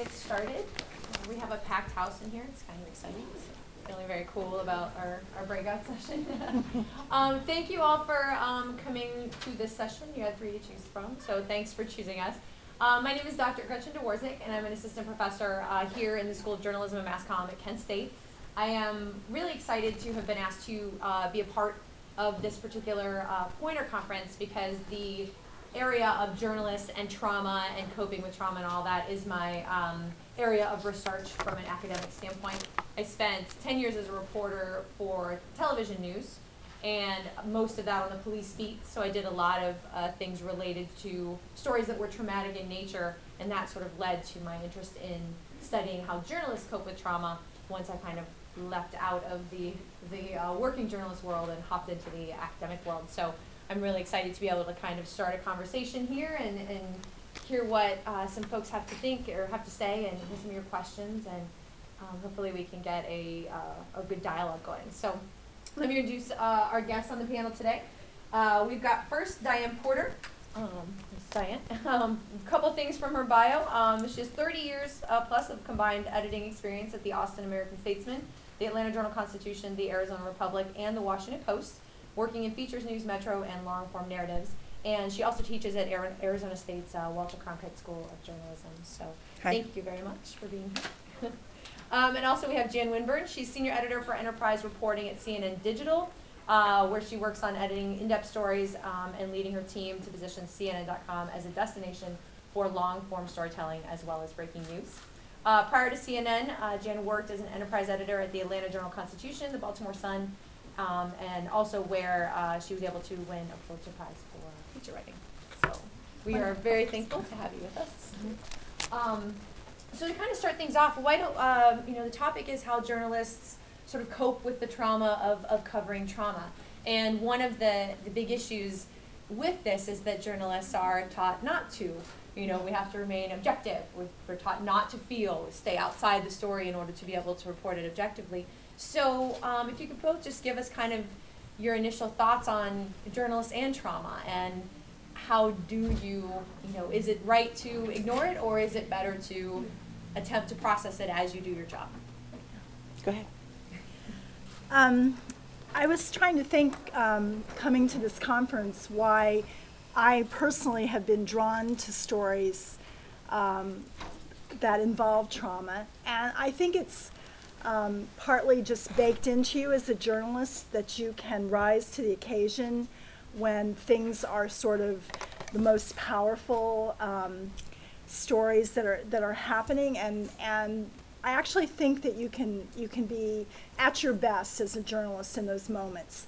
get started. We have a packed house in here. It's kind of exciting. Feeling very cool about our breakout session. Thank you all for coming to this session. You had 3 to choose from, so thanks for choosing us. My name is Dr. Gretchen Dworznik, and I'm an assistant professor here in the School of Journalism and Mass Comm at Kent State. I am really excited to have been asked to be a part of this particular Pointer Conference because the area of journalists and trauma and coping with trauma and all that is my area of research from an academic standpoint. I spent 10 years as a reporter for television news, and most of that on the police beat, so I did a lot of things related to stories that were traumatic in nature, and that sort of led to my interest in studying how journalists cope with trauma once I kind of left out of the working journalist world and hopped into the academic world. So I'm really excited to be able to kind of start a conversation here and hear what some folks have to think or have to say and hear some of your questions, and hopefully we can get a good dialogue going. So let me introduce our guests on the panel today. We've got first Diane Porter. Diane. A couple things from her bio. She has 30 years plus of combined editing experience at the Austin American-Statesman, the Atlanta Journal-Constitution, the Arizona Republic, and the Washington Post, working in features, news, metro, and long-form narratives. And she also teaches at Arizona State's Walter Cronkite School of Journalism. So Thank you very much for being here. And also we have Jan Winburn. She's senior editor for enterprise reporting at CNN Digital, where she works on editing in-depth stories and leading her team to position CNN.com as a destination for long-form storytelling as well as breaking news. Prior to CNN, Jan worked as an enterprise editor at the Atlanta Journal-Constitution, the Baltimore Sun, and also where she was able to win a Pulitzer Prize for feature writing. So we are very thankful to have you with us. So to kind of start things off, why don't, the topic is how journalists sort of cope with the trauma of covering trauma. And one of the big issues with this is that journalists are taught not to. We have to remain objective. We're taught not to feel, stay outside the story in order to be able to report it objectively. So if you could both just give us kind of your initial thoughts on journalists and trauma, and how do you, is it right to ignore it, or is it better to attempt to process it as you do your job? Go ahead. I was trying to think, coming to this conference, why I personally have been drawn to stories that involve trauma. And I think it's partly just baked into you as a journalist that you can rise to the occasion when things are sort of the most powerful stories that are happening, and I actually think that you can be at your best as a journalist in those moments.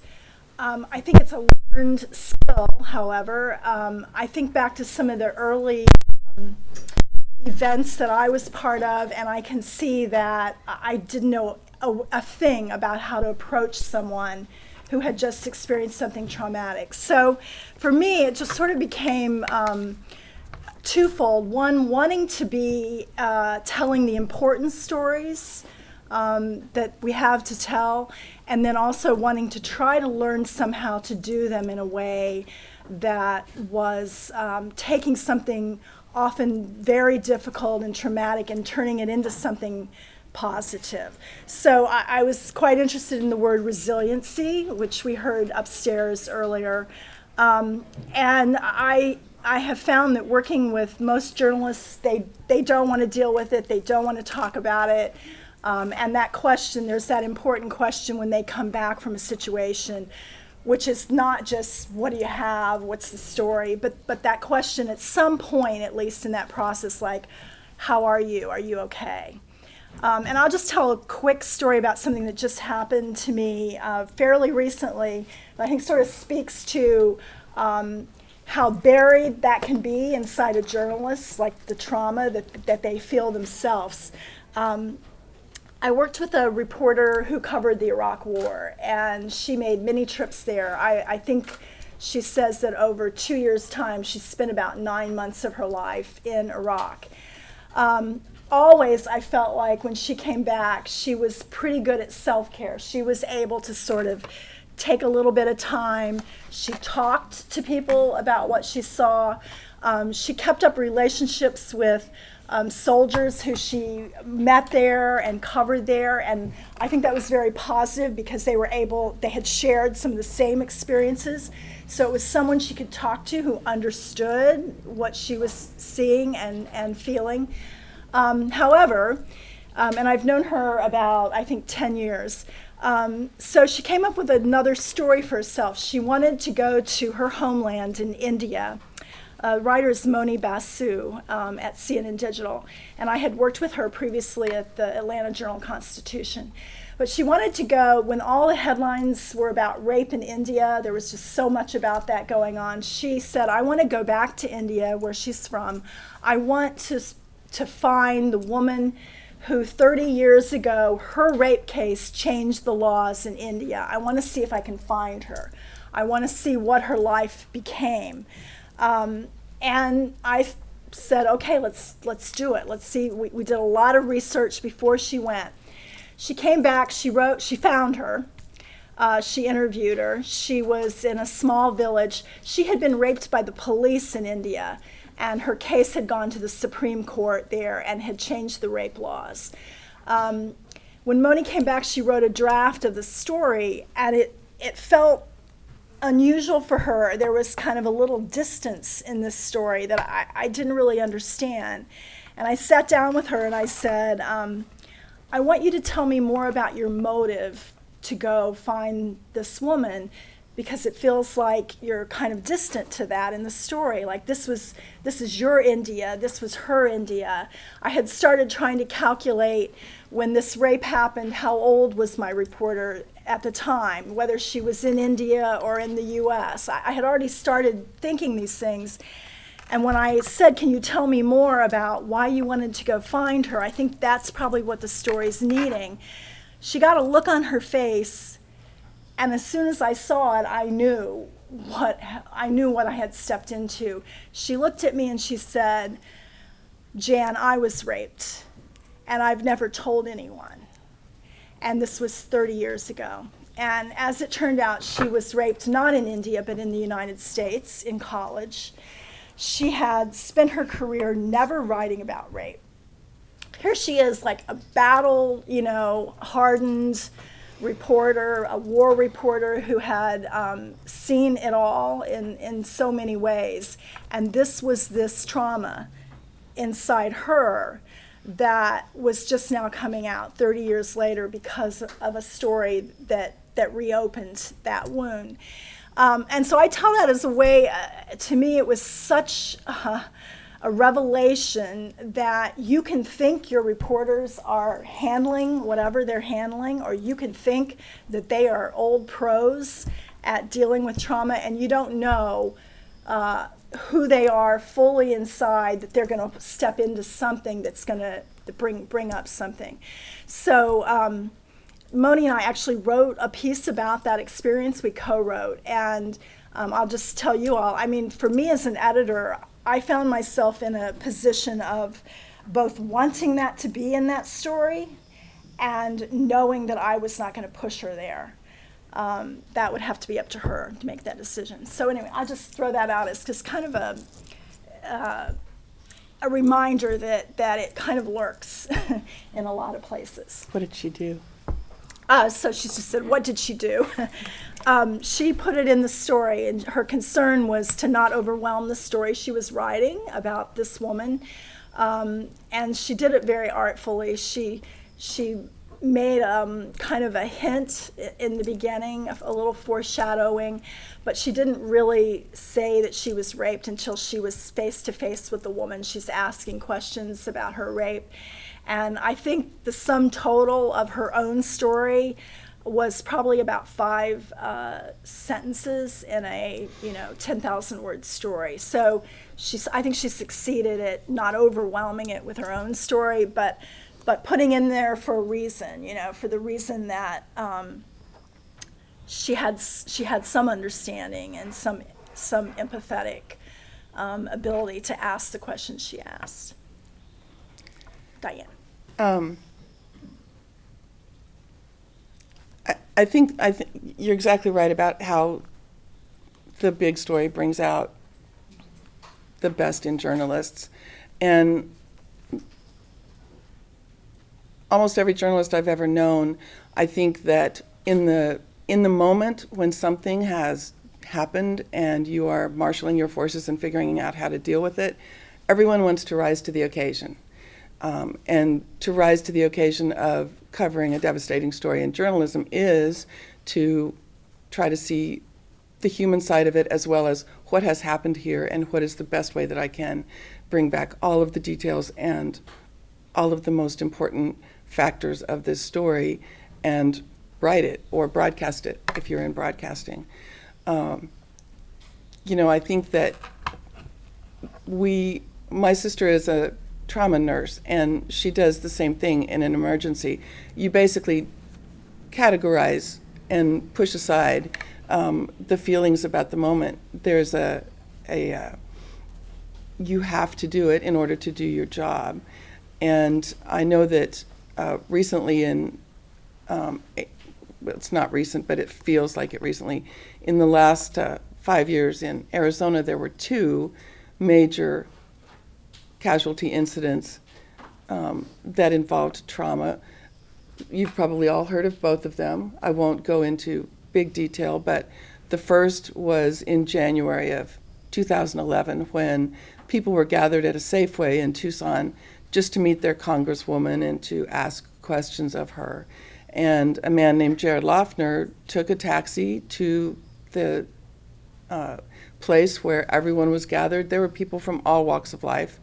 I think it's a learned skill, however. I think back to some of the early events that I was part of, and I can see that I didn't know a thing about how to approach someone who had just experienced something traumatic. So for me, it just sort of became twofold. One, wanting to be telling the important stories that we have to tell, and then also wanting to try to learn somehow to do them in a way that was taking something often very difficult and traumatic and turning it into something positive. So I was quite interested in the word resiliency, which we heard upstairs earlier. And I have found that working with most journalists, they don't want to deal with it, they don't want to talk about it. And that question, there's that important question when they come back from a situation, which is not just what do you have, what's the story, but that question at some point, at least in that process, like, how are you okay? And I'll just tell a quick story about something that just happened to me fairly recently, that I think sort of speaks to how buried that can be inside a journalist, like the trauma that they feel themselves. I worked with a reporter who covered the Iraq War, and she made many trips there. I think she says that over 2 years' time, she spent about 9 months of her life in Iraq. Always, I felt like when she came back, she was pretty good at self-care. She was able to sort of take a little bit of time. She talked to people about what she saw. She kept up relationships with soldiers who she met there and covered there, and I think that was very positive because they had shared some of the same experiences. So it was someone she could talk to who understood what she was seeing and feeling. However, and I've known her about, I think, 10 years. So she came up with another story for herself. She wanted to go to her homeland in India. Writer is Moni Basu at CNN Digital, and I had worked with her previously at the Atlanta Journal-Constitution. But she wanted to go when all the headlines were about rape in India. There was just so much about that going on. She said, I want to go back to India, where she's from. I want to find the woman who 30 years ago, her rape case changed the laws in India. I want to see if I can find her. I want to see what her life became. And I said, okay, let's do it. Let's see. We did a lot of research before she went. She came back, she found her. She interviewed her. She was in a small village. She had been raped by the police in India, and her case had gone to the Supreme Court there and had changed the rape laws. When Moni came back, she wrote a draft of the story, and it felt unusual for her. There was kind of a little distance in this story that I didn't really understand. And I sat down with her and I said, I want you to tell me more about your motive to go find this woman, because it feels like you're kind of distant to that in the story. Like this is your India, this was her India. I had started trying to calculate when this rape happened, how old was my reporter at the time, whether she was in India or in the US. I had already started thinking these things. And when I said, can you tell me more about why you wanted to go find her, I think that's probably what the story's needing. She got a look on her face, and as soon as I saw it, I knew what I had stepped into. She looked at me and she said, Jan, I was raped, and I've never told anyone. And this was 30 years ago. And as it turned out, she was raped not in India, but in the United States in college. She had spent her career never writing about rape. Here she is, like a battle, hardened reporter, a war reporter who had seen it all in so many ways. And this was this trauma inside her that was just now coming out 30 years later because of a story that reopened that wound. And so I tell that as a way, to me it was such a revelation that you can think your reporters are handling whatever they're handling, or you can think that they are old pros at dealing with trauma, and you don't know who they are fully inside, that they're going to step into something that's going to bring up something. So Moni and I actually wrote a piece about that experience. We co-wrote, and I'll just tell you all, I mean, for me as an editor, I found myself in a position of both wanting that to be in that story and knowing that I was not going to push her there. That would have to be up to her to make that decision. So anyway, I'll just throw that out as just kind of a reminder that it kind of lurks in a lot of places. What did she do? So she just said, what did she do? She put it in the story, and her concern was to not overwhelm the story she was writing about this woman. And she did it very artfully. She made kind of a hint in the beginning, a little foreshadowing, but she didn't really say that she was raped until she was face to face with the woman. She's asking questions about her rape. And I think the sum total of her own story was probably about 5 sentences in a 10,000 word story. So I think she succeeded at not overwhelming it with her own story, but putting in there for a reason, for the reason that she had some understanding and some empathetic ability to ask the questions she asked. Diane. I think you're exactly right about how the big story brings out the best in journalists, and almost every journalist I've ever known, I think that in the moment when something has happened and you are marshaling your forces and figuring out how to deal with it, everyone wants to rise to the occasion. And to rise to the occasion of covering a devastating story in journalism is to try to see the human side of it, as well as what has happened here and what is the best way that I can bring back all of the details and all of the most important factors of this story and write it or broadcast it if you're in broadcasting. I think that my sister is a trauma nurse, and she does the same thing in an emergency. You basically categorize and push aside the feelings about the moment. There's you have to do it in order to do your job. And I know that recently it's not recent, but it feels like it recently, in the last 5 years in Arizona, there were 2 major casualty incidents that involved trauma. You've probably all heard of both of them. I won't go into big detail, but the first was in January of 2011 when people were gathered at a Safeway in Tucson just to meet their congresswoman and to ask questions of her. And a man named Jared Loeffner took a taxi to the place where everyone was gathered. There were people from all walks of life.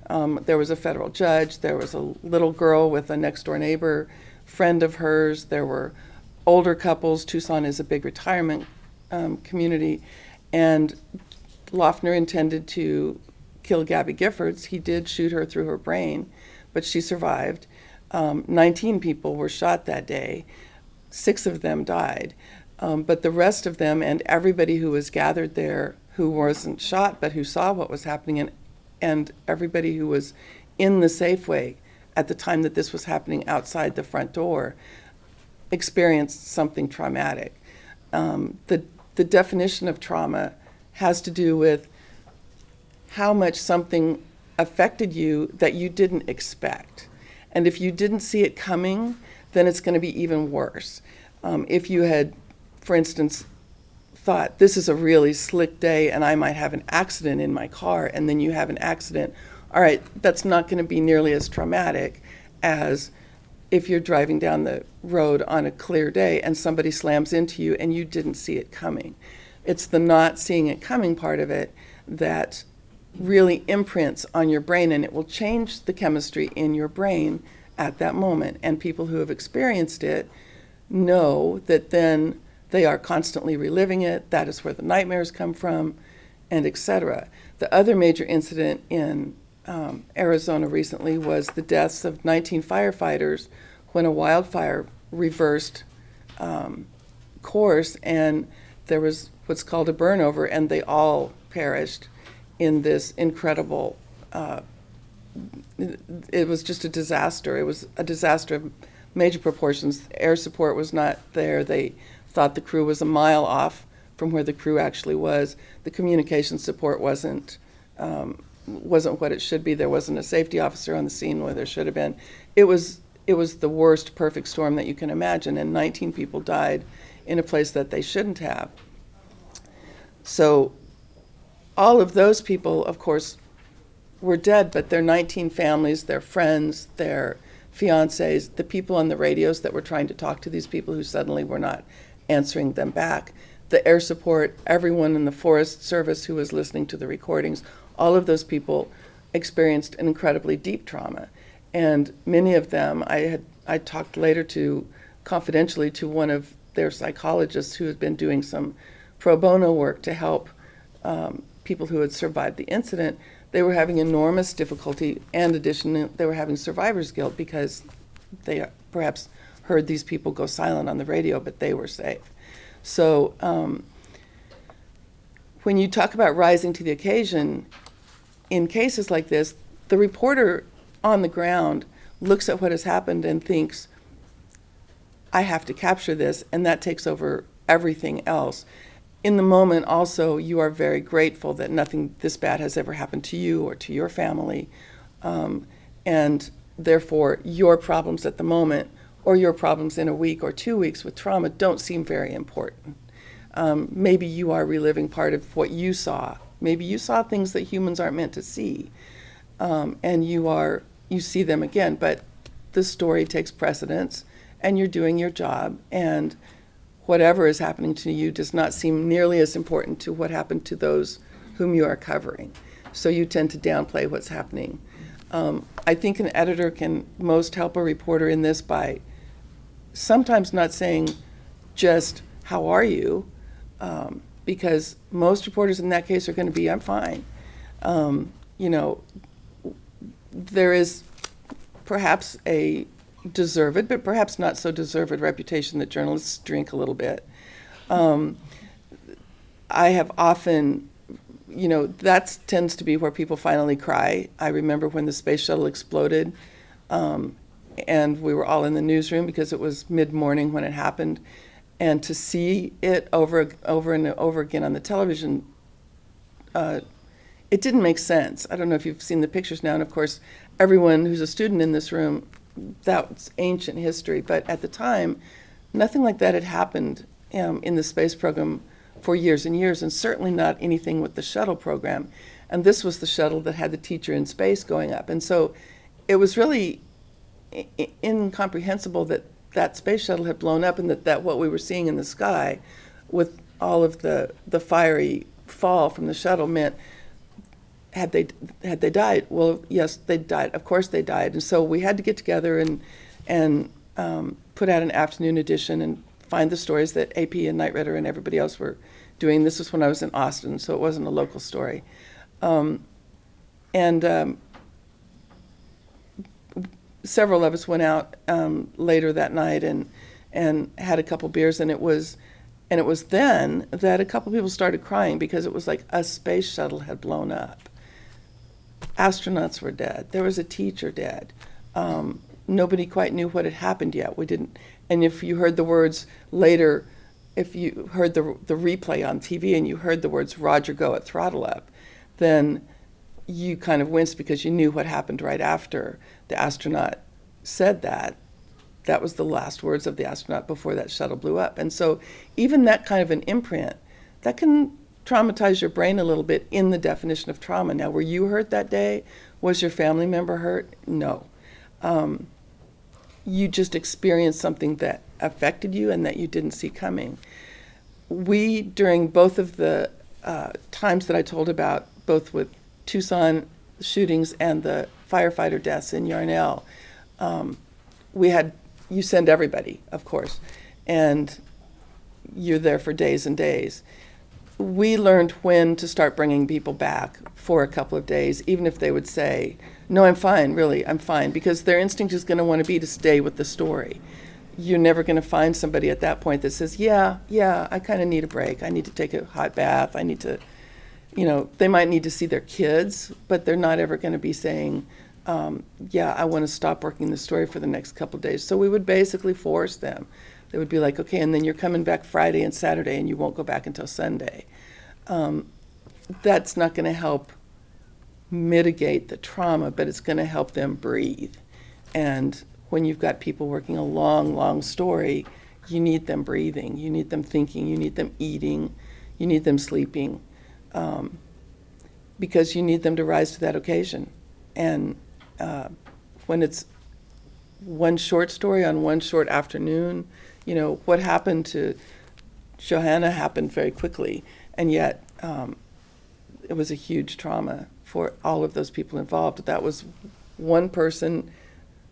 There was a federal judge. There was a little girl with a next-door neighbor friend of hers. There were older couples. Tucson is a big retirement community. And Loeffner intended to kill Gabby Giffords. He did shoot her through her brain, but she survived. 19 people were shot that day. 6 of them died. But the rest of them and everybody who was gathered there who wasn't shot but who saw what was happening, and everybody who was in the Safeway at the time that this was happening outside the front door experienced something traumatic. The definition of trauma has to do with how much something affected you that you didn't expect. And if you didn't see it coming, then it's going to be even worse. If you had, for instance, thought, this is a really slick day and I might have an accident in my car, and then you have an accident, all right, that's not going to be nearly as traumatic as if you're driving down the road on a clear day and somebody slams into you and you didn't see it coming. It's the not seeing it coming part of it that really imprints on your brain, and it will change the chemistry in your brain at that moment. And people who have experienced it know that then they are constantly reliving it. That is where the nightmares come from, and etc. The other major incident in Arizona recently was the deaths of 19 firefighters when a wildfire reversed course, and there was what's called a burnover, and they all perished in this incredible, it was just a disaster. It was a disaster of major proportions. Air support was not there. They thought the crew was a mile off from where the crew actually was. The communication support wasn't what it should be. There wasn't a safety officer on the scene where there should have been. It was the worst perfect storm that you can imagine, and 19 people died in a place that they shouldn't have. So all of those people, of course, were dead, but their 19 families, their friends, their fiancés, the people on the radios that were trying to talk to these people who suddenly were not answering them back, the air support, everyone in the Forest Service who was listening to the recordings, all of those people experienced an incredibly deep trauma. And many of them, I talked later confidentially to one of their psychologists who had been doing some pro bono work to help people who had survived the incident. They were having enormous difficulty, and additionally, they were having survivor's guilt because they perhaps heard these people go silent on the radio, but they were safe. So when you talk about rising to the occasion, in cases like this, the reporter on the ground looks at what has happened and thinks, I have to capture this, and that takes over everything else. In the moment, also, you are very grateful that nothing this bad has ever happened to you or to your family. And therefore your problems at the moment or your problems in a week or 2 weeks with trauma don't seem very important. Maybe you are reliving part of what you saw. Maybe you saw things that humans aren't meant to see, and you see them again, but the story takes precedence, and you're doing your job, and whatever is happening to you does not seem nearly as important to what happened to those whom you are covering. So you tend to downplay what's happening. I think an editor can most help a reporter in this by sometimes not saying just, how are you? Because most reporters in that case are going to be, I'm fine. There is perhaps a deserved, but perhaps not so deserved reputation that journalists drink a little bit. I have often, that tends to be where people finally cry. I remember when the space shuttle exploded, and we were all in the newsroom because it was mid-morning when it happened. And to see it over and over again on the television, it didn't make sense. I don't know if you've seen the pictures now, and of course, everyone who's a student in this room, that's ancient history. But at the time, nothing like that had happened in the space program for years and years, and certainly not anything with the shuttle program. And this was the shuttle that had the teacher in space going up. And so it was really incomprehensible that that space shuttle had blown up, and that what we were seeing in the sky with all of the fiery fall from the shuttle meant had they died? Well, yes, they died. Of course they died. And so we had to get together and put out an afternoon edition and find the stories that AP and Knight Ridder and everybody else were doing. This was when I was in Austin, so it wasn't a local story. Several of us went out later that night and had a couple beers, and it was then that a couple people started crying because it was like a space shuttle had blown up. Astronauts were dead. There was a teacher dead. Nobody quite knew what had happened yet. We didn't. And if you heard the words later, if you heard the replay on TV and you heard the words "Roger, go" at throttle up, then you kind of winced because you knew what happened right after the astronaut said that. That was the last words of the astronaut before that shuttle blew up. And so even that kind of an imprint, that can traumatize your brain a little bit in the definition of trauma. Now, were you hurt that day? Was your family member hurt? No. You just experienced something that affected you and that you didn't see coming. We, during both of the times that I told about, both with Tucson shootings and the firefighter deaths in Yarnell, you send everybody, of course, and you're there for days and days. We learned when to start bringing people back for a couple of days, even if they would say, no, I'm fine, really, I'm fine, because their instinct is going to want to be to stay with the story. You're never going to find somebody at that point that says, yeah, I kind of need a break. I need to take a hot bath. I need to, they might need to see their kids, but they're not ever going to be saying, I want to stop working the story for the next couple of days. So we would basically force them. They would be like, okay, and then you're coming back Friday and Saturday, and you won't go back until Sunday. That's not going to help mitigate the trauma, but it's going to help them breathe. And when you've got people working a long, long story, you need them breathing, you need them thinking, you need them eating, you need them sleeping, because you need them to rise to that occasion. And when it's one short story on one short afternoon, what happened to Johanna happened very quickly, and yet it was a huge trauma for all of those people involved. That was one person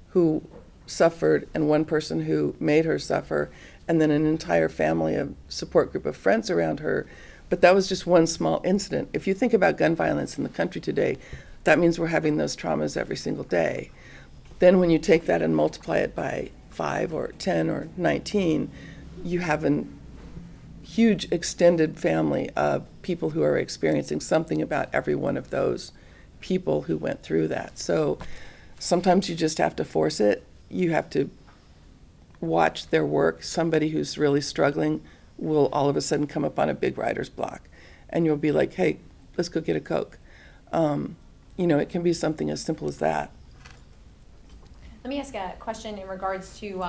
who suffered and one person who made her suffer, and then an entire family, a support group of friends around her. But that was just one small incident. If you think about gun violence in the country today, that means we're having those traumas every single day. Then when you take that and multiply it by 5 or 10 or 19, you have a huge extended family of people who are experiencing something about every one of those people who went through that. So sometimes you just have to force it. You have to watch their work. Somebody who's really struggling will all of a sudden come up on a big writer's block, and you'll be like, hey, let's go get a Coke. It can be something as simple as that. Let me ask a question in regards to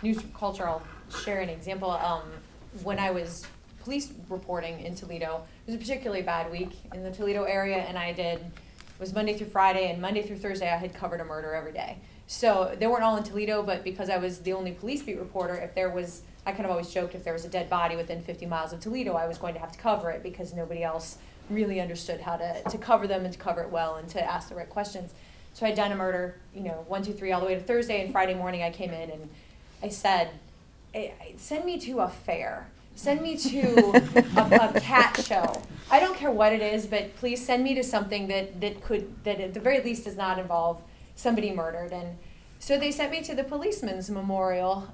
news culture. I'll share an example. When I was police reporting in Toledo, it was a particularly bad week in the Toledo area, and it was Monday through Friday, and Monday through Thursday I had covered a murder every day. So they weren't all in Toledo, but because I was the only police beat reporter, I kind of always joked if there was a dead body within 50 miles of Toledo, I was going to have to cover it because nobody else really understood how to cover them and to cover it well and to ask the right questions. So I'd done a murder, 1, 2, 3, all the way to Thursday, and Friday morning I came in and I said, send me to a fair. Send me to a cat show. I don't care what it is, but please send me to something that at the very least does not involve somebody murdered. And so they sent me to the policeman's memorial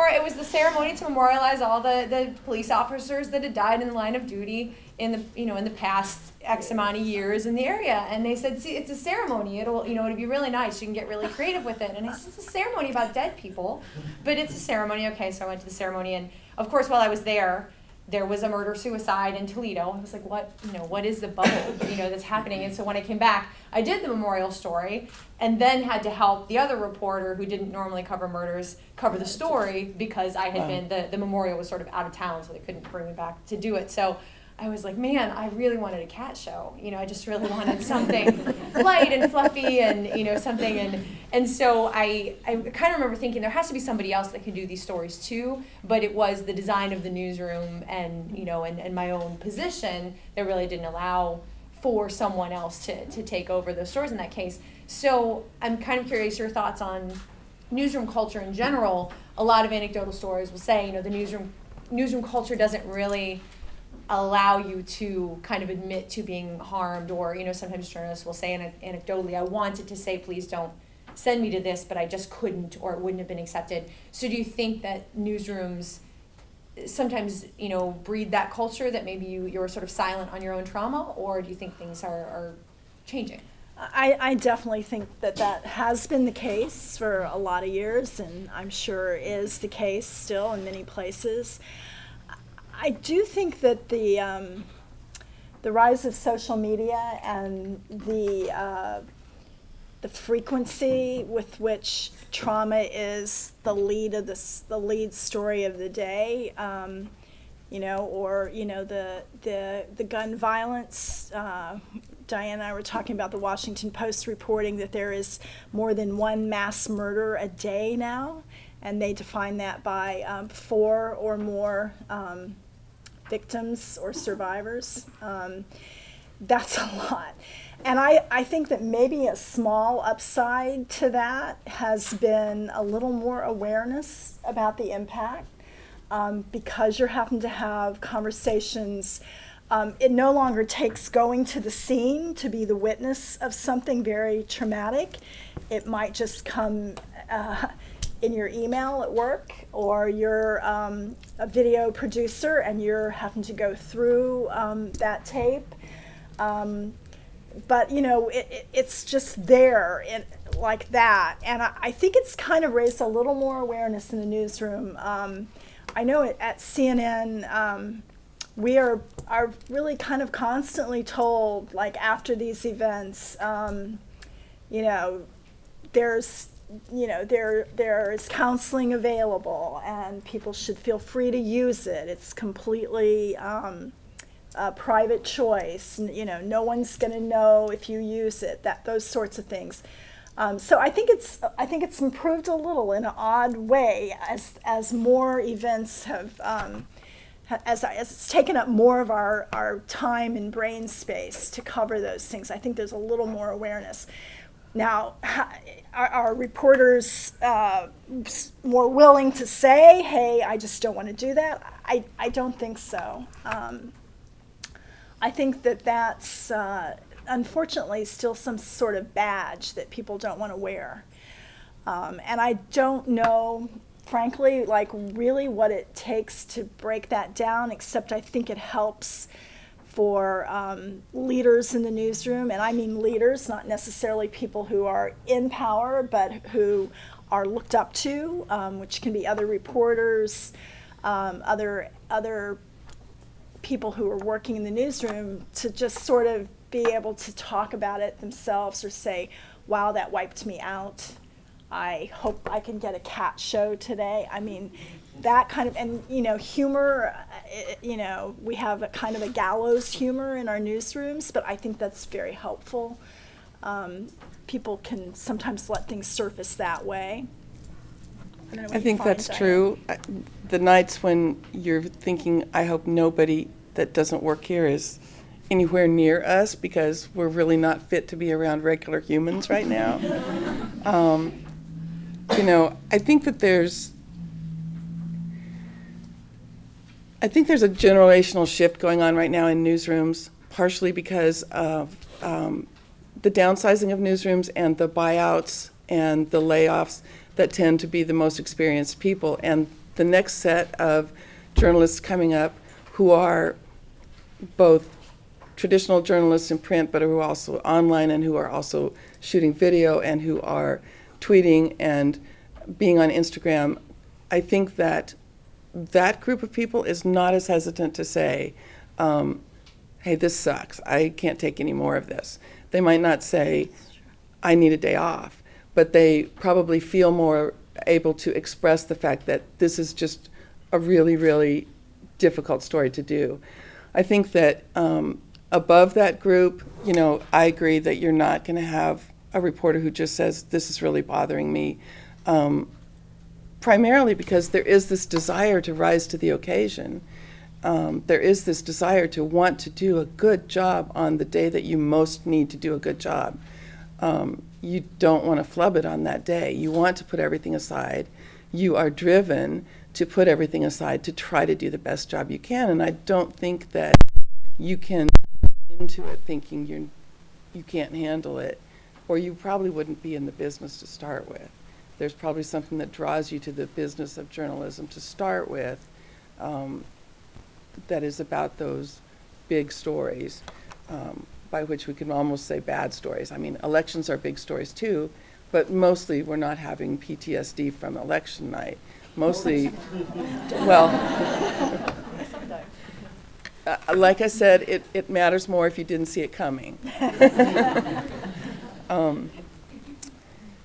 it was the ceremony to memorialize all the police officers that had died in the line of duty in the past X amount of years in the area. And they said, see, it's a ceremony. It'll be really nice. You can get really creative with it. And I said, it's a ceremony about dead people, but it's a ceremony. Okay, so I went to the ceremony, and of course, while I was there was a murder-suicide in Toledo. I was like, what is the bubble, that's happening? And so when I came back, I did the memorial story, and then had to help the other reporter who didn't normally cover murders cover the story because I had been, the memorial was sort of out of town, so they couldn't bring me back to do it. So I was like, man, I really wanted a cat show. I just really wanted something light and fluffy and, something. And so I kind of remember thinking there has to be somebody else that can do these stories too, but it was the design of the newsroom and, and my own position that really didn't allow for someone else to take over those stories in that case. So I'm kind of curious your thoughts on newsroom culture in general. A lot of anecdotal stories will say, the newsroom culture doesn't really allow you to kind of admit to being harmed, or sometimes journalists will say anecdotally, I wanted to say please don't send me to this, but I just couldn't, or it wouldn't have been accepted. So do you think that newsrooms sometimes breed that culture that maybe you're sort of silent on your own trauma, or do you think things are changing? I definitely think that has been the case for a lot of years, and I'm sure is the case still in many places. I do think that the rise of social media and the frequency with which trauma is the lead story of the day, or the gun violence. Diane and I were talking about the Washington Post reporting that there is more than one mass murder a day now, and they define that by 4 or more victims or survivors. That's a lot. And I think that maybe a small upside to that has been a little more awareness about the impact, because you're having to have conversations. It no longer takes going to the scene to be the witness of something very traumatic. It might just come in your email at work, or you're a video producer and you're having to go through that tape. But it's just there like that. And I think it's kind of raised a little more awareness in the newsroom. I know at CNN, we are really kind of constantly told, like after these events, there is counseling available, and people should feel free to use it. It's completely a private choice. No one's going to know if you use it. Those sorts of things. So I think it's improved a little in an odd way as more events have. As it's taken up more of our time and brain space to cover those things. I think there's a little more awareness. Now, are reporters more willing to say, hey, I just don't want to do that? I don't think so. I think that's unfortunately still some sort of badge that people don't want to wear. And I don't know, frankly, really what it takes to break that down, except I think it helps for leaders in the newsroom, and I mean leaders, not necessarily people who are in power, but who are looked up to, which can be other reporters, other people who are working in the newsroom, to just sort of be able to talk about it themselves or say, wow, that wiped me out. I hope I can get a cat show today. I mean, that kind of, and humor, we have a kind of a gallows humor in our newsrooms, but I think that's very helpful. People can sometimes let things surface that way. I don't know what I you think find, that's Diane. true. The nights when you're thinking, I hope nobody that doesn't work here is anywhere near us because we're really not fit to be around regular humans right now. I think that there's a generational shift going on right now in newsrooms, partially because of the downsizing of newsrooms and the buyouts and the layoffs that tend to be the most experienced people. And the next set of journalists coming up who are both traditional journalists in print, but who are also online and who are also shooting video and who are tweeting and being on Instagram, I think that group of people is not as hesitant to say, hey, this sucks. I can't take any more of this. They might not say, I need a day off, but they probably feel more able to express the fact that this is just a really, really difficult story to do. I think that above that group, I agree that you're not going to have a reporter who just says, this is really bothering me, primarily because there is this desire to rise to the occasion. There is this desire to want to do a good job on the day that you most need to do a good job. You don't want to flub it on that day. You want to put everything aside. You are driven to put everything aside to try to do the best job you can. And I don't think that you can get into it thinking you can't handle it, or you probably wouldn't be in the business to start with. There's probably something that draws you to the business of journalism to start with, that is about those big stories, by which we can almost say bad stories. I mean, elections are big stories too, but mostly we're not having PTSD from election night. Mostly, well, like I said, it matters more if you didn't see it coming.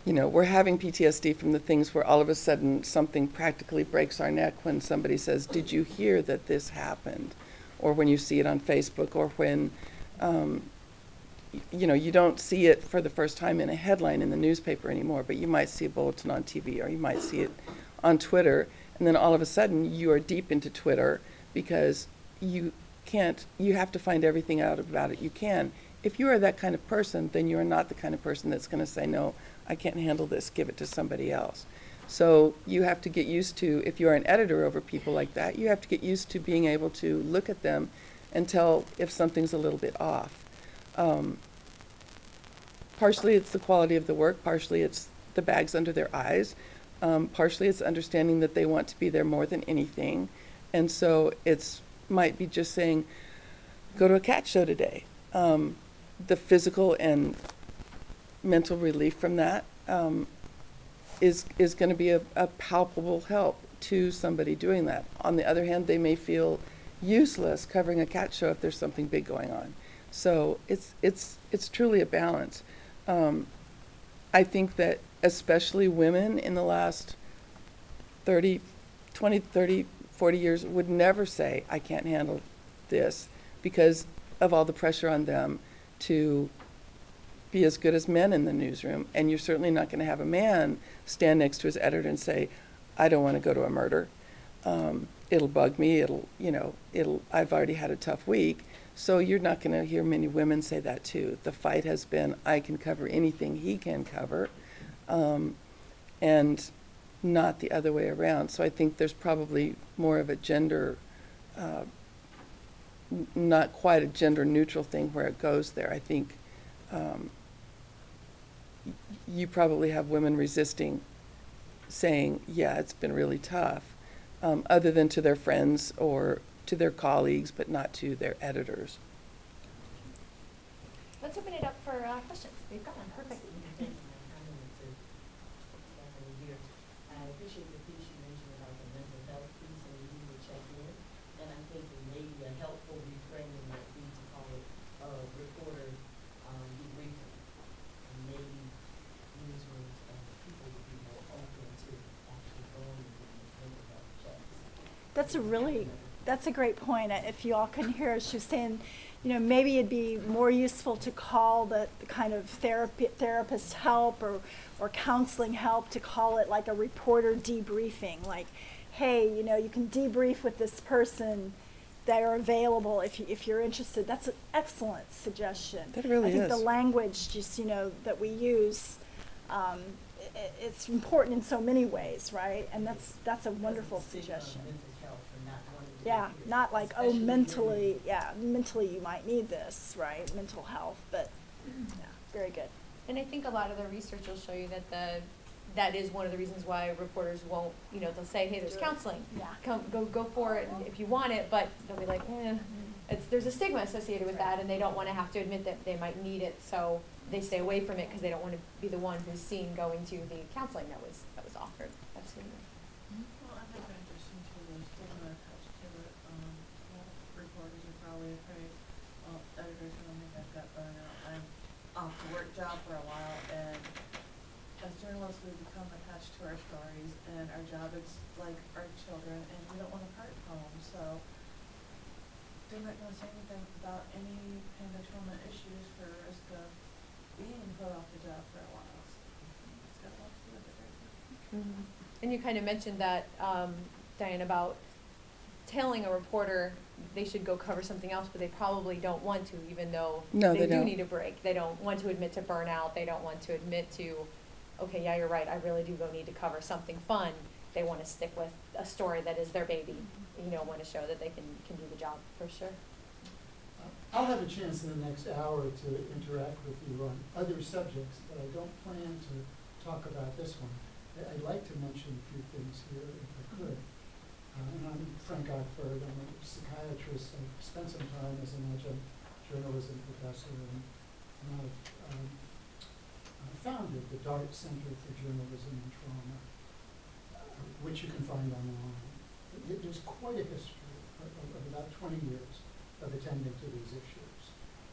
We're having PTSD from the things where all of a sudden something practically breaks our neck when somebody says, did you hear that this happened? Or when you see it on Facebook, or when, you don't see it for the first time in a headline in the newspaper anymore, but you might see a bulletin on TV, or you might see it on Twitter, and then all of a sudden you are deep into Twitter because you have to find everything out about it you can. If you are that kind of person, then you are not the kind of person that's going to say, no, I can't handle this, give it to somebody else. So you have to get used to, if you're an editor over people like that, you have to get used to being able to look at them and tell if something's a little bit off. Partially it's the quality of the work, partially it's the bags under their eyes, partially it's understanding that they want to be there more than anything. And so it's might be just saying, go to a cat show today. The physical and mental relief from that is going to be a palpable help to somebody doing that. On the other hand, they may feel useless covering a cat show if there's something big going on. So it's truly a balance. I think that especially women in the last 20, 30, 40 years would never say, I can't handle this, because of all the pressure on them to be as good as men in the newsroom. And you're certainly not going to have a man stand next to his editor and say, I don't want to go to a murder. It'll bug me. I've already had a tough week. So you're not going to hear many women say that too. The fight has been, I can cover anything he can cover, and not the other way around. So I think there's probably more of a gender, not quite a gender neutral thing where it goes there. I think you probably have women resisting saying, yeah, it's been really tough, other than to their friends or to their colleagues, but not to their editors. Let's open it up for questions. We've got one. Perfect. I appreciate the piece you mentioned about the mental health piece and you would check in. And I think that maybe a helpful reframing might be to call it reporter debriefing. And maybe That's a great point. If you all couldn't hear her, she was saying, maybe it'd be more useful to call the kind of therapist help or counseling help, to call it like a reporter debriefing. Like, hey, you can debrief with this person. They are available if you're interested. That's an excellent suggestion. That really I think is. the language just, that we use, it's important in so many ways, right? And that's a wonderful Doesn't stick on suggestion. mental health and not wanting to Yeah, do it, not like, oh, especially when mentally you might need this, right? Mental health, but, yeah, very good. And I think a lot of the research will show you that that is one of the reasons why reporters won't, they'll say, hey, there's counseling. Yeah. Go for it if you want it, but they'll be like, there's a stigma associated with that, and they don't want to have to admit that they might need it, so they stay away from it because they don't want to be the one who's seen going to the counseling that was offered. Absolutely. Well, I think in addition to the stigma attached to it, a lot of reporters are probably afraid, well, editors are gonna think I've got burnout. I'm off the work job for a while, and as journalists, we become attached to our stories, and our job is like our children, and we don't want to part from them, so they're not gonna say anything about any kind of trauma issues for risk of being put off the job for a while. So it's got a lot to do with it right now. Mm-hmm. And you kind of mentioned that, Diane, about telling a reporter they should go cover something else, but they probably don't want to, even though No, they they do don't. need a break. They don't want to admit to burnout. They don't want to admit to, okay, yeah, you're right, I really do go need to cover something fun. They want to stick with a story that is their baby, want to show that they can do the job, for sure. I'll have a chance in the next hour to interact with you on other subjects, but I don't plan to talk about this one. I'd like to mention a few things here, if I could. And I'm Frank Ockford. I'm a psychiatrist. I've spent some time as an adjunct journalism professor, and I've founded the DART Center for Journalism and Trauma, which you can find online. There's quite a history of about 20 years of attending to these issues.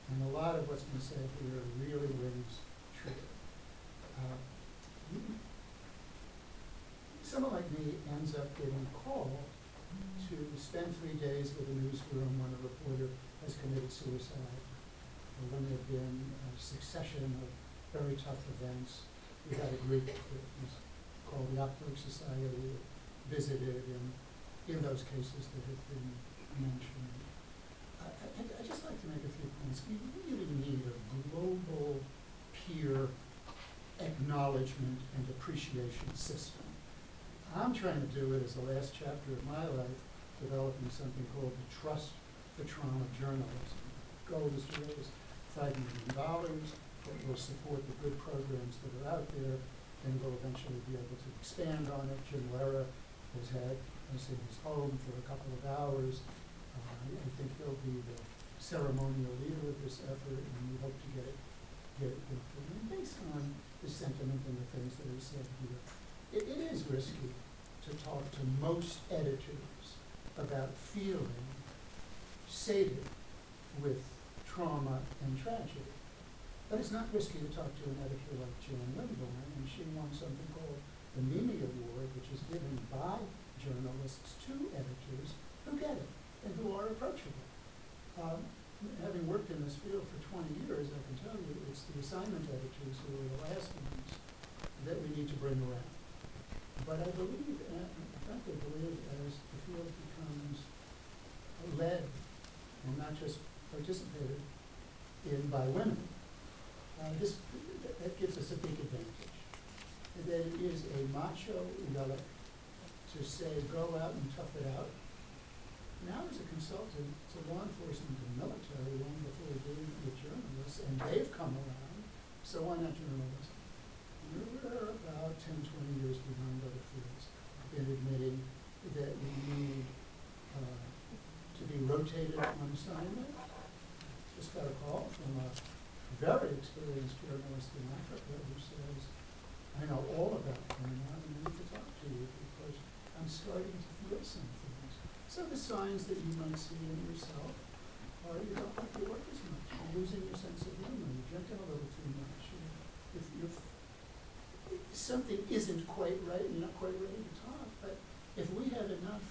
And a lot of what's been said here really rings true. Someone like me ends up getting a call to spend 3 days with a newsroom when a reporter has committed suicide, or when there have been a succession of very tough events. We had a group that was called the Ockberg Society that visited, and in those cases that have been mentioned. I'd just like to make a few points. We really need a global peer acknowledgement and appreciation system. I'm trying to do it as the last chapter of my life, developing something called the Trust for Trauma Journalism. The goal is to raise $5 million that will support the good programs that are out there, and we'll eventually be able to expand on it. Jim Lehrer has had us in his home for a couple of hours. I think he'll be the ceremonial leader of this effort, and we hope to get it going. And based on the sentiment and the things that are said here, it is risky to talk to most editors about feeling sated with trauma and tragedy. But it's not risky to talk to an editor like Jan Lindborn, and she won something called the Mimi Award, which is given by journalists to editors who get it and who are approachable. Having worked in this field for 20 years, I can tell you it's the assignment editors who are the last ones that we need to bring around. But I believe, and I frankly believe, as the field becomes led, and not just participated in by women, that gives us a big advantage. And that it is a macho relic to say, go out and tough it out. Now as a consultant to law enforcement and military, long before doing it with journalists, and they've come around, so why not journalism? We're about 10, 20 years behind other fields in admitting that we need to be rotated on assignment. Just got a call from a very experienced journalist in Africa who says, I know all about burnout and I need to talk to you because I'm starting to feel some things. So the signs that you might see in yourself are you don't like your work as much, you're losing your sense of humor, you're drinking a little too much, if something isn't quite right, you're not quite ready to talk, but if we have enough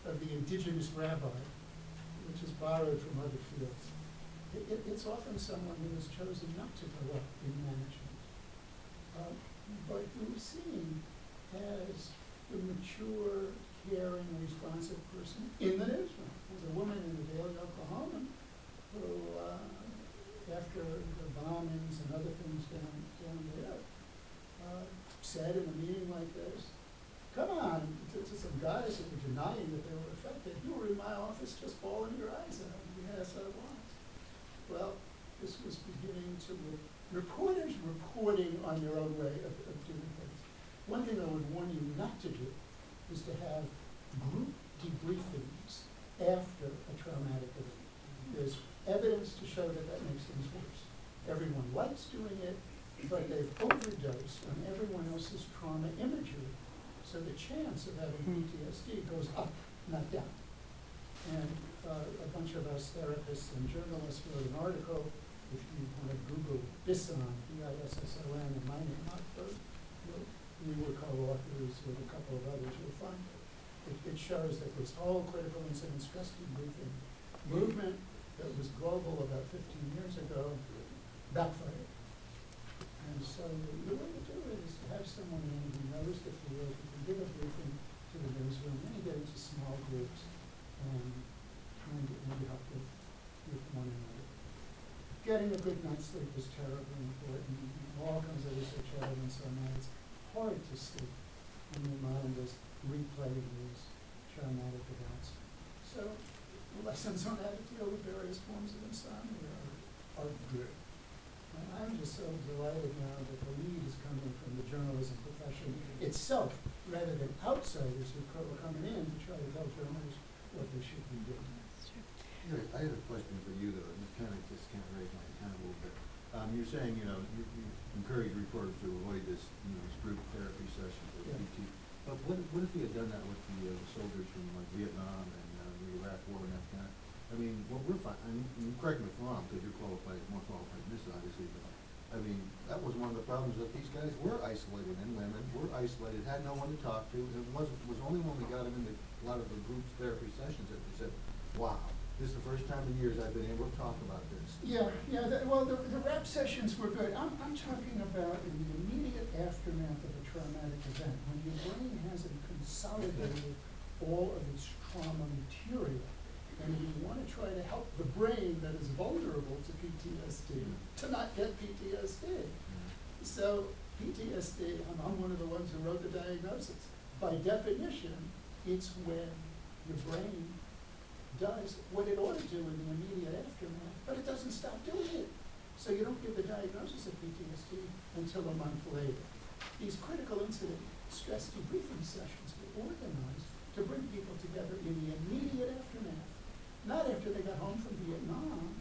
of the indigenous rabbi, which is borrowed from other fields. It's often someone who has chosen not to go up in management, but who is seen as the mature, caring, responsive person in the newsroom. There's a woman in the Daily Oklahoman who, after the bombings and other things down there, said in a meeting like this, come on, to some guys who were denying that they were affected, you were in my office just bawling your eyes out. Yes, I was. Well, this was beginning to reporters reporting on their own way of doing things. One thing I would warn you not to do is to have group debriefings after a traumatic event. There's evidence to show that that makes things worse. Everyone likes doing it, but they've overdosed on everyone else's trauma imagery. So the chance of having PTSD goes up, not down. And a bunch of us therapists and journalists wrote an article. If you want to Google BISSON, B-I-S-S-O-N, and my name, we were co-authors with a couple of others, you'll find it. It shows that this whole critical incident stress debriefing movement that was global about 15 years ago backfired. And so the way to do it is to have someone in who knows the field, who can give a briefing to the newsroom, and you get into small groups and help with one another. Getting a good night's sleep is terribly important. All kinds of research evidence on that. It's hard to sleep when your mind is replaying these traumatic events. So lessons on how to deal with various forms of insomnia are good. And I'm just so delighted now that the lead is coming from the journalism profession itself, rather than outsiders who are coming in to try to tell journalists what they should be doing. Yeah, I have a question for you though, and it kind of just kind of raise my hand a little bit. You're saying, you encourage reporters to avoid this, this group therapy sessions or Yeah. PT. But what if we had done that with the soldiers from like Vietnam and the Iraq War and Afghanistan? I mean, what we're finding, and correct me if I'm wrong, because you're qualified, more qualified than this obviously, but I mean, that was one of the problems that these guys were isolated, and women were isolated, had no one to talk to. It was only when we got them into a lot of the group therapy sessions that they said, wow, this is the first time in years I've been able to talk about this. Yeah, the rap sessions were good. I'm talking about in the immediate aftermath of a traumatic event, when your brain hasn't consolidated all of its trauma material, and we want to try to help the brain that is vulnerable to PTSD to not get PTSD. So PTSD, I'm one of the ones who wrote the diagnosis. By definition, it's when your brain does what it ought to do in the immediate aftermath, but it doesn't stop doing it. So you don't give the diagnosis of PTSD until a month later. These critical incident stress debriefing sessions were organized to bring people together in the immediate aftermath, not after they got home from Vietnam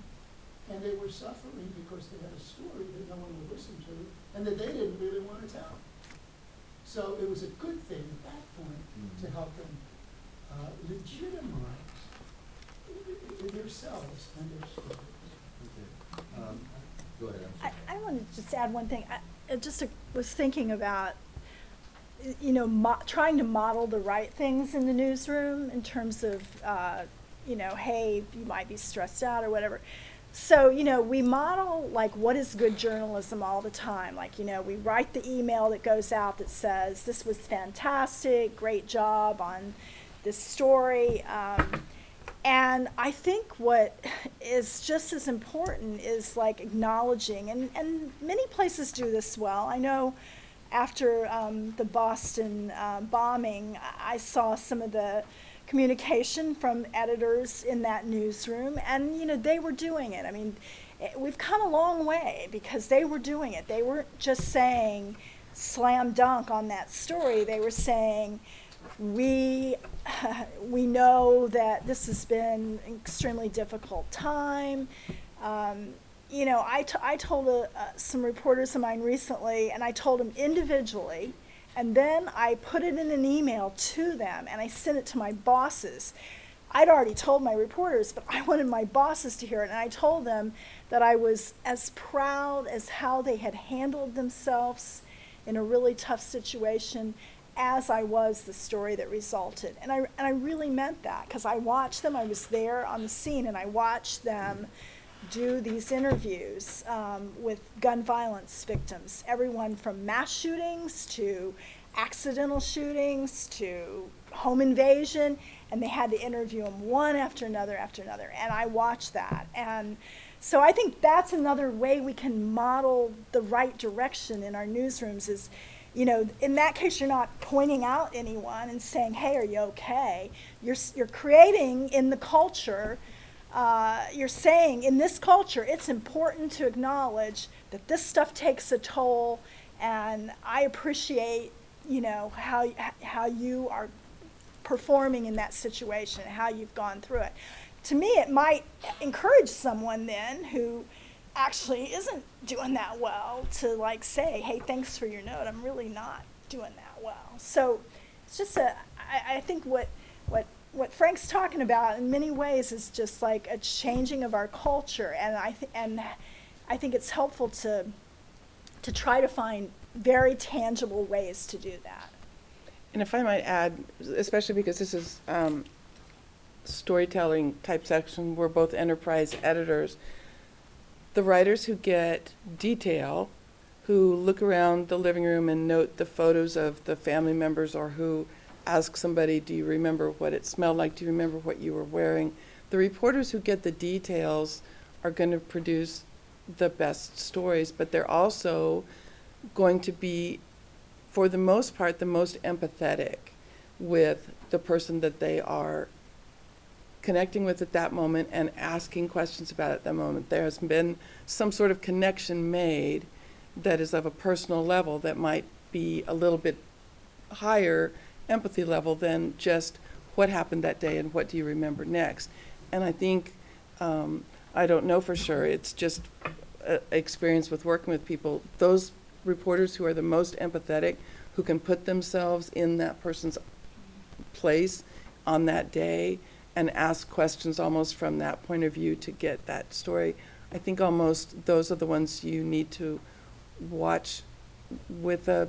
and they were suffering because they had a story that no one would listen to and that they didn't really want to tell. So it was a good thing at that point to help them legitimize themselves and their stories. Okay. Go ahead. I'm sorry. I want to just add one thing. I just was thinking about, trying to model the right things in the newsroom in terms of, hey, you might be stressed out or whatever. So, we model, what is good journalism all the time. We write the email that goes out that says, this was fantastic, great job on this story. And I think what is just as important is acknowledging, and many places do this well. I know after the Boston bombing, I saw some of the communication from editors in that newsroom, and they were doing it. I mean, we've come a long way because they were doing it. They weren't just saying slam dunk on that story. They were saying, we know that this has been an extremely difficult time. I told some reporters of mine recently, and I told them individually, and then I put it in an email to them, and I sent it to my bosses. I'd already told my reporters, but I wanted my bosses to hear it, and I told them that I was as proud as how they had handled themselves in a really tough situation, as I was the story that resulted. And I really meant that, because I watched them, I was there on the scene, and I watched them do these interviews with gun violence victims, everyone from mass shootings to accidental shootings to home invasion, and they had to interview them one after another, and I watched that. And so I think that's another way we can model the right direction in our newsrooms is, you know, in that case, you're not pointing out anyone and saying, hey, are you okay? You're creating in the culture, you're saying in this culture, it's important to acknowledge that this stuff takes a toll, and I appreciate, you know, how you are performing in that situation, how you've gone through it. To me, it might encourage someone then who actually isn't doing that well to like say, hey, thanks for your note, I'm really not doing that well. So it's just I think what Frank's talking about in many ways is just like a changing of our culture, and I think it's helpful to try to find very tangible ways to do that. And if I might add, especially because this is storytelling type section, we're both enterprise editors. The writers who get detail, who look around the living room and note the photos of the family members, or who ask somebody, do you remember what it smelled like? Do you remember what you were wearing? The reporters who get the details are going to produce the best stories, but they're also going to be, for the most part, the most empathetic with the person that they are connecting with at that moment and asking questions about at that moment. There has been some sort of connection made that is of a personal level that might be a little bit higher empathy level than just what happened that day and what do you remember next. And I think, I don't know for sure, it's just experience with working with people, those reporters who are the most empathetic, who can put themselves in that person's place on that day and ask questions almost from that point of view to get that story. I think almost those are the ones you need to watch with a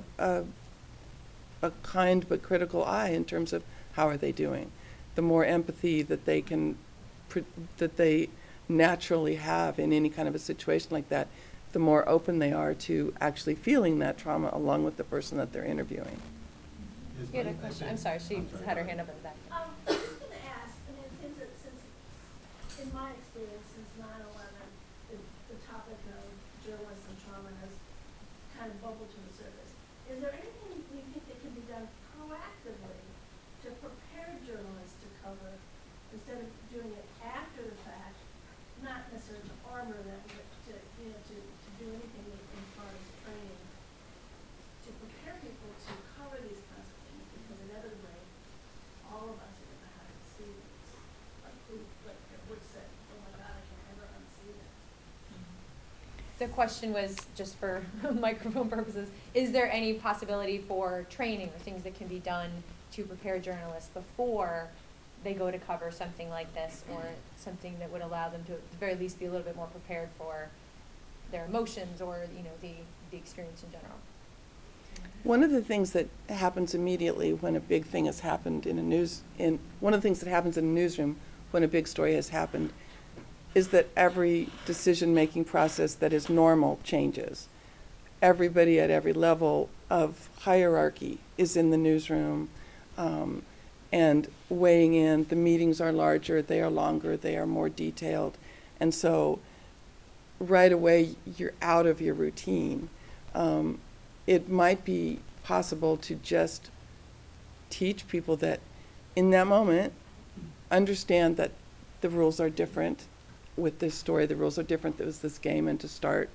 kind but critical eye in terms of how are they doing. The more empathy that they can, that they naturally have in any kind of a situation like that, the more open they are to actually feeling that trauma along with the person that they're interviewing. You had a question. I'm sorry, she had her hand up in the back. I was just going to ask, and it seems that since, in my experience, since 9/11, the topic of journalism trauma has kind of bubbled to the surface. Is there anything you think that can be done proactively to prepare journalists to cover, instead of doing it after the fact, not necessarily to armor them, but to, you know, to do anything in far as training, to prepare people to cover these kinds of things, because inevitably, all of us are going to have to see this. Like Wood said, oh my God, I can never unsee that. The question was, just for microphone purposes, is there any possibility for training or things that can be done to prepare journalists before they go to cover something like this, or something that would allow them to at the very least be a little bit more prepared for their emotions or, you know, the experience in general? One of the things that happens immediately when a big thing has happened one of the things that happens in a newsroom when a big story has happened is that every decision-making process that is normal changes. Everybody at every level of hierarchy is in the newsroom and weighing in. The meetings are larger, they are longer, they are more detailed. And so right away, you're out of your routine. It might be possible to just teach people that in that moment, understand that the rules are different with this story, the rules are different with this game, and to start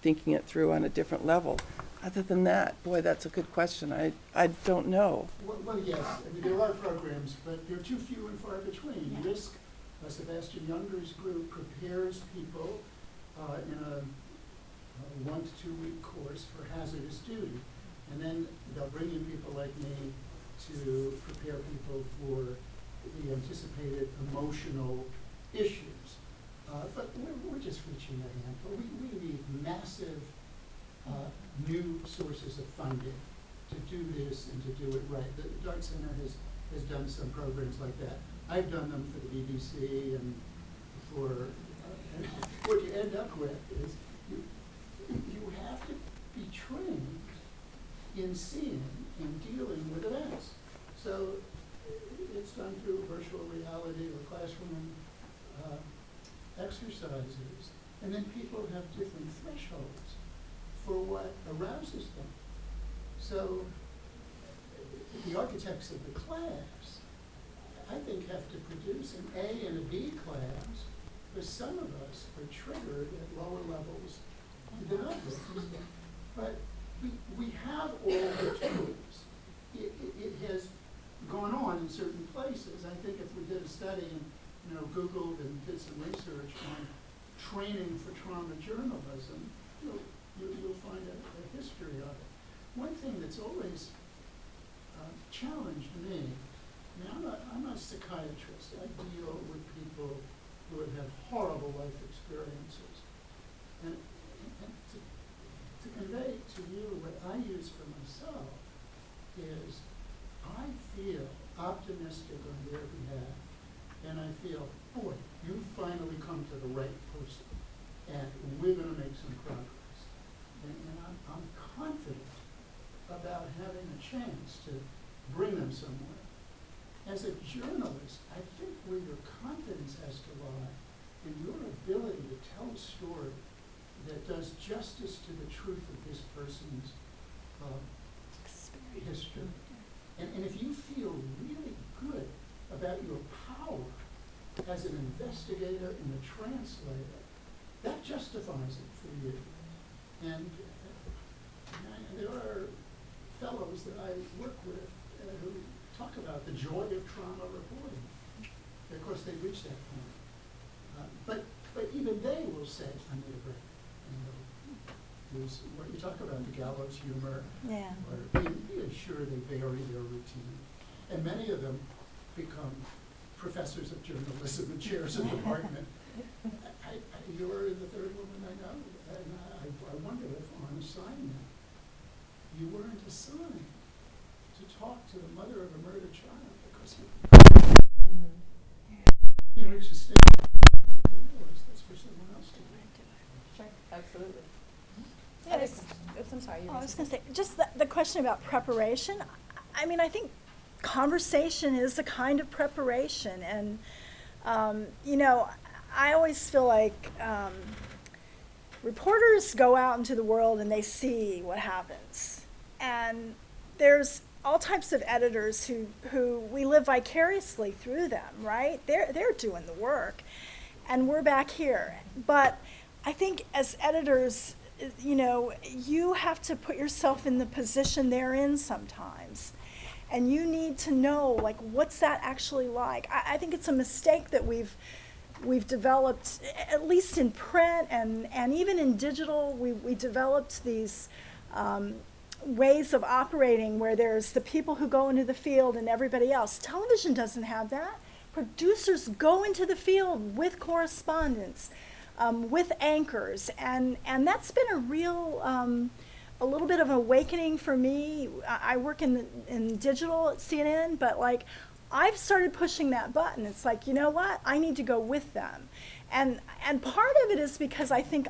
thinking it through on a different level. Other than that, boy, that's a good question. I don't know. Well, yes, I mean, there are programs, but they're too few and far between. Yeah. DISC, Sebastian Younger's group, prepares people in a 1 to 2 week course for hazardous duty. And then they'll bring in people like me to prepare people for the anticipated emotional issues. But we're just reaching a handful. We need massive new sources of funding to do this and to do it right. The Art Center has done some programs like that. I've done them for the BBC and and what you end up with is you have to be trained in seeing and dealing with events. So it's done through virtual reality or classroom exercises. And then people have different thresholds for what arouses them. So the architects of the class, I think, have to produce an A and a B class, because some of us are triggered at lower levels than others. But we have all the tools. It has gone on in certain places. I think if we did a study and Googled and did some research on training for trauma journalism, you'll find a history of it. One thing that's always challenged me, I'm a psychiatrist. I deal with people who have had horrible life experiences. And to convey to you what I use for myself is I feel optimistic on their behalf, and I feel, boy, you finally come to the right person, and we're going to make some progress. And I'm confident about having a chance to bring them somewhere. As a journalist, I think where your confidence has to lie in your ability to tell a story that does justice to the truth of this person's history. And if you feel really good about your power as an investigator and a translator, that justifies it for you. And there are fellows that I work with who talk about the joy of trauma reporting. Of course, they reach that point. But even they will say, I need a break. There's what you talk about, the gallows humor, or be assured they vary their routine. And many of them become professors of journalism and chairs of the department. You're the third woman I know, and I wonder if on assignment you weren't assigned to talk to the mother of a murdered child because you reach a stage where you realize that's for someone else to do. Sure, absolutely. Yeah, I'm sorry. I was going to say, just the question about preparation. I mean, I think conversation is a kind of preparation. And, I always feel like reporters go out into the world and they see what happens. And there's all types of editors who we live vicariously through them, right? They're doing the work. And we're back here. But I think as editors, you have to put yourself in the position they're in sometimes. And you need to know, what's that actually like? I think it's a mistake that we've developed, at least in print and even in digital, we developed these ways of operating where there's the people who go into the field and everybody else. Television doesn't have that. Producers go into the field with correspondents, with anchors, and that's been a real, a little bit of an awakening for me. I work in digital at CNN, but I've started pushing that button. It's like, you know what? I need to go with them, and part of it is because I think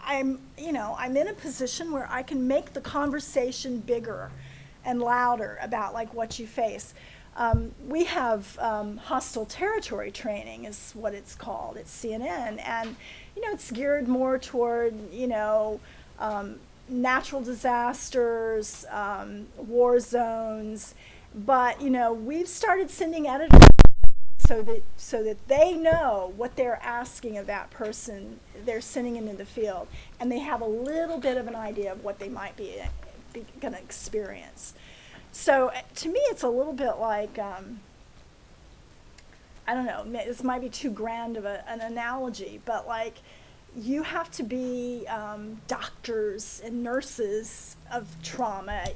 I'm in a position where I can make the conversation bigger and louder about what you face. We have hostile territory training is what it's called at CNN, and it's geared more toward natural disasters, war zones, but we've started sending editors so that they know what they're asking of that person they're sending into the field, and they have a little bit of an idea of what they might be going to experience. So to me, it's a little bit like, I don't know, this might be too grand of an analogy, but you have to be doctors and nurses of trauma,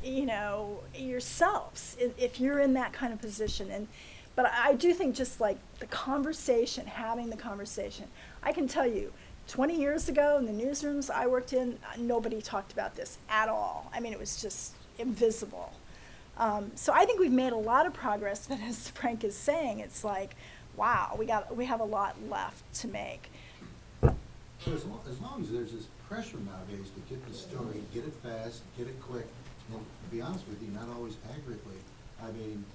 yourselves, if you're in that kind of position. But I do think just the conversation, having the conversation. I can tell you, 20 years ago in the newsrooms I worked in, nobody talked about this at all. I mean, it was just invisible. So I think we've made a lot of progress, but as Frank is saying, it's like, wow, we have a lot left to make. But as long as there's this pressure nowadays to get the story, get it fast, get it quick, and to be honest with you, not always accurately. I mean,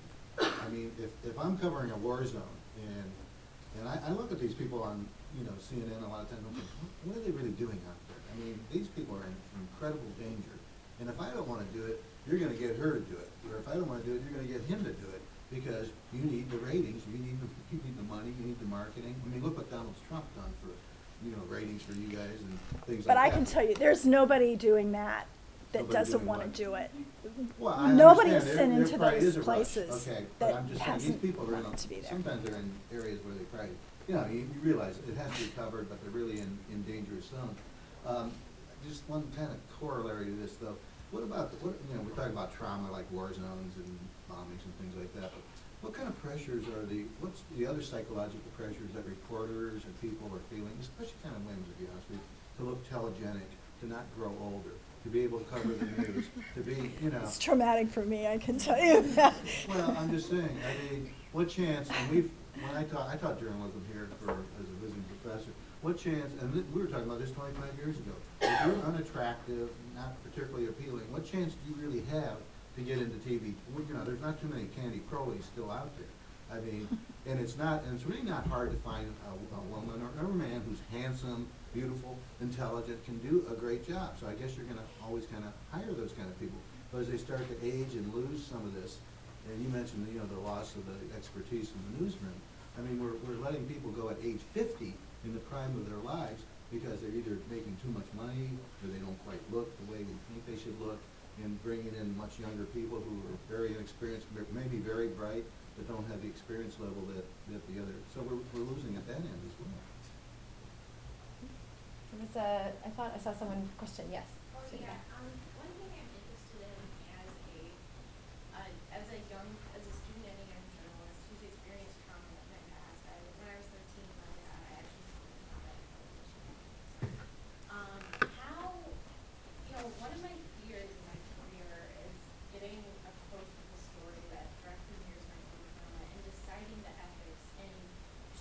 if I'm covering a war zone and I look at these people on, CNN a lot of times, I'm thinking, what are they really doing out there? I mean, these people are in incredible danger. And if I don't want to do it, you're going to get her to do it. Or if I don't want to do it, you're going to get him to do it. Because you need the ratings, you need the money, you need the marketing. I mean, look what Donald Trump done for, ratings for you guys and things like that. But I can tell you, there's nobody doing that Nobody doesn't doing want to what? do it. Well, I Nobody's understand. sent There into probably is those a rush. places Okay, that but I'm just saying, these hasn't people are in, wanted to be there. sometimes they're in areas where they probably, you realize it has to be covered, but they're really in dangerous zones. Just one kind of corollary to this though, we're talking about trauma like war zones and bombings and things like that, but what kind of pressures what's the other psychological pressures that reporters and people are feeling, especially kind of women, to be honest with you, to look telegenic, to not grow older, to be able to cover the news, to be, It's traumatic for me, I can tell you that. Well, I'm just saying, I mean, what chance, and when I taught journalism here as a visiting professor, what chance, and we were talking about this 25 years ago, if you're unattractive, not particularly appealing, what chance do you really have to get into TV? Well, there's not too many Candy Crowleys still out there. I mean, and it's really not hard to find a woman or a man who's handsome, beautiful, intelligent, can do a great job. So I guess you're going to always kind of hire those kind of people. But as they start to age and lose some of this, and you mentioned, the loss of the expertise in the newsroom, I mean, we're letting people go at age 50 in the prime of their lives because they're either making too much money or they don't quite look the way we think they should look, and bringing in much younger people who are very inexperienced, maybe very bright, but don't have the experience level that the other. So we're losing at that end as well. I thought I saw someone question, yes. Oh, yeah. One thing I'm interested in as a student and a young journalist who's experienced trauma in my past. When I was 13, my dad, I actually started combat television. One of my fears in my career is getting up close with a story that directly mirrors my own trauma and deciding the ethics and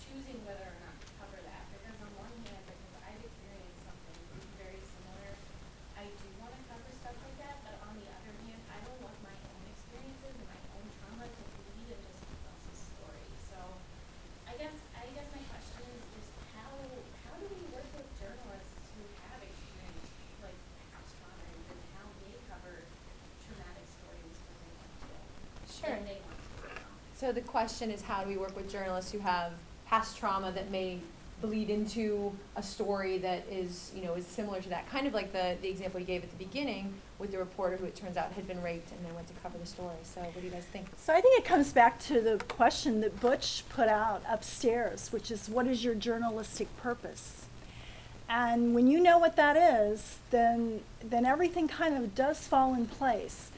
choosing whether or not to cover that. Because on one hand, because I've experienced something very similar, I do want to cover stuff like that, but on the other hand, I don't want my own experiences and my own trauma to bleed into someone else's story. So I guess my question is just how do we work with journalists who have experienced like past trauma and how they cover traumatic stories when they want to? Sure. And they want to. So the question is, how do we work with journalists who have past trauma that may bleed into a story that is similar to that? Kind of like the example you gave at the beginning with the reporter who it turns out had been raped and then went to cover the story. So what do you guys think? So I think it comes back to the question that Butch put out upstairs, which is, what is your journalistic purpose? And when you know what that is, then everything kind of does fall in place.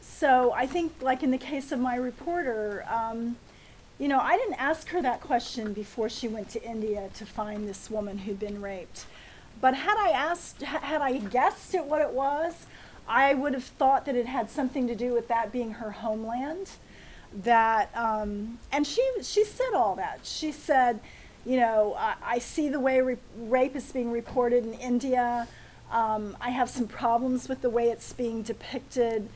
So I think, like in the case of my reporter, I didn't ask her that question before she went to India to find this woman who'd been raped. But had I guessed at what it was, I would have thought that it had something to do with that being her homeland. And she said all that. She said, I see the way rape is being reported in India. I have some problems with the way it's being depicted.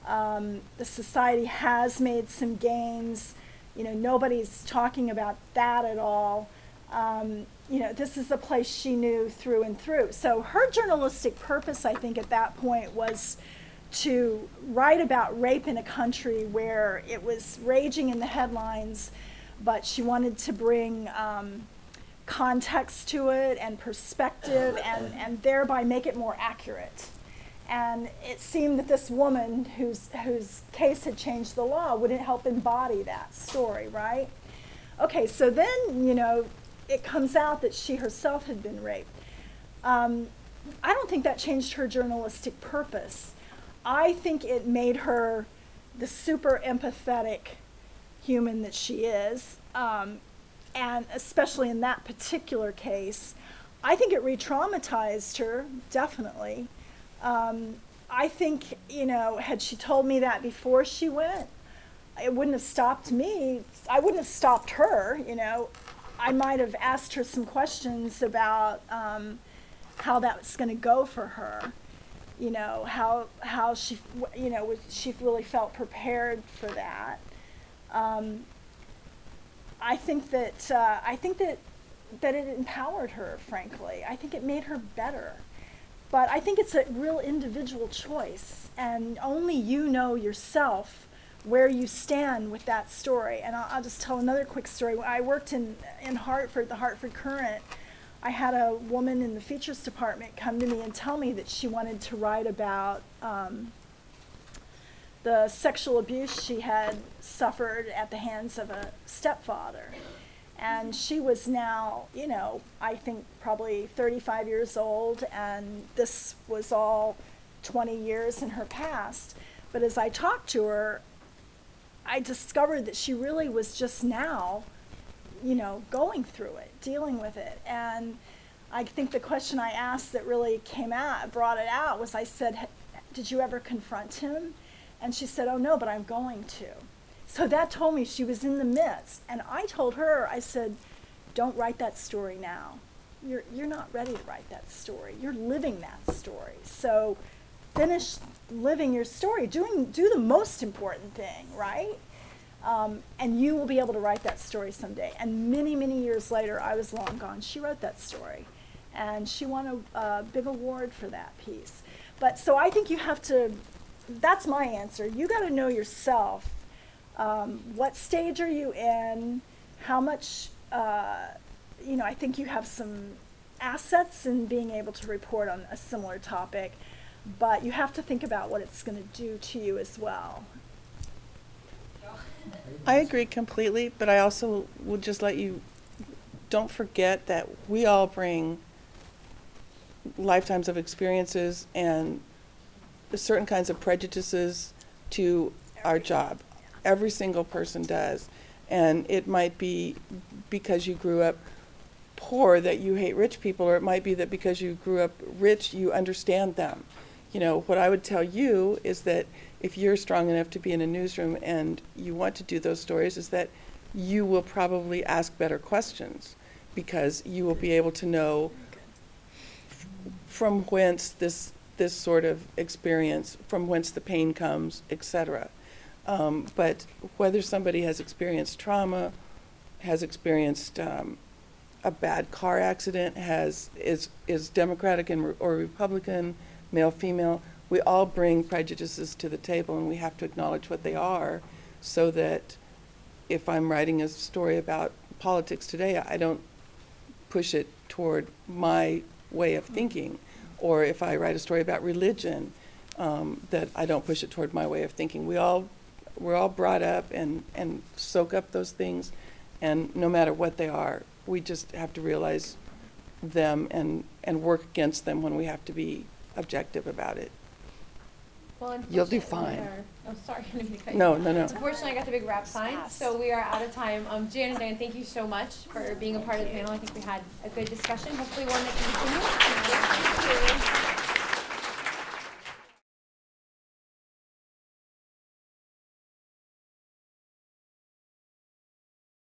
The society has made some gains. Nobody's talking about that at all. This is a place she knew through and through. So her journalistic purpose, I think, at that point was to write about rape in a country where it was raging in the headlines, but she wanted to bring context to it and perspective and thereby make it more accurate. And it seemed that this woman whose case had changed the law would help embody that story, right? Okay, so then, it comes out that she herself had been raped. I don't think that changed her journalistic purpose. I think it made her the super empathetic human that she is, and especially in that particular case, I think it re-traumatized her, definitely. I think, had she told me that before she went, it wouldn't have stopped me. I wouldn't have stopped her, I might have asked her some questions about how that's going to go for her. How she, she really felt prepared for that. I think that it empowered her, frankly. I think it made her better. But I think it's a real individual choice, and only you know yourself where you stand with that story. And I'll just tell another quick story. When I worked in Hartford, the Hartford Courant, I had a woman in the features department come to me and tell me that she wanted to write about the sexual abuse she had suffered at the hands of a stepfather. And she was now, I think probably 35 years old, and this was all 20 years in her past. But as I talked to her, I discovered that she really was just now, going through it, dealing with it. And I think the question I asked that really brought it out was, I said, did you ever confront him? And she said, oh no, but I'm going to. So that told me she was in the midst. And I told her, I said, don't write that story now. You're not ready to write that story. You're living that story. So finish living your story. Do the most important thing, right? And you will be able to write that story someday. And many, many years later, I was long gone. She wrote that story. And she won a big award for that piece. But so I think you have to, that's my answer. You got to know yourself. What stage are you in? How much, I think you have some assets in being able to report on a similar topic, but you have to think about what it's going to do to you as well. I agree completely, but I also would just don't forget that we all bring lifetimes of experiences and certain kinds of prejudices to our job. Every single person does. And it might be because you grew up poor that you hate rich people, or it might be that because you grew up rich, you understand them. What I would tell you is that if you're strong enough to be in a newsroom and you want to do those stories, is that you will probably ask better questions, because you will be able to know from whence this sort of experience, from whence the pain comes, etc. But whether somebody has experienced trauma, has experienced a bad car accident, is Democratic or Republican, male, female, we all bring prejudices to the table, and we have to acknowledge what they are, so that if I'm writing a story about politics today, I don't push it toward my way of thinking. Or if I write a story about religion, that I don't push it toward my way of thinking. We're all brought up and soak up those things, and no matter what they are, we just have to realize them and work against them when we have to be objective about it. Well, You'll do unfortunately, fine. Oh, sorry. I didn't mean to cut you No, off. no, no. Unfortunately, I got the big wrap sign, Fast. so we are out of time. Jan and Diane, thank you so much for being a part of the panel. I think we had a good discussion, hopefully one that can continue.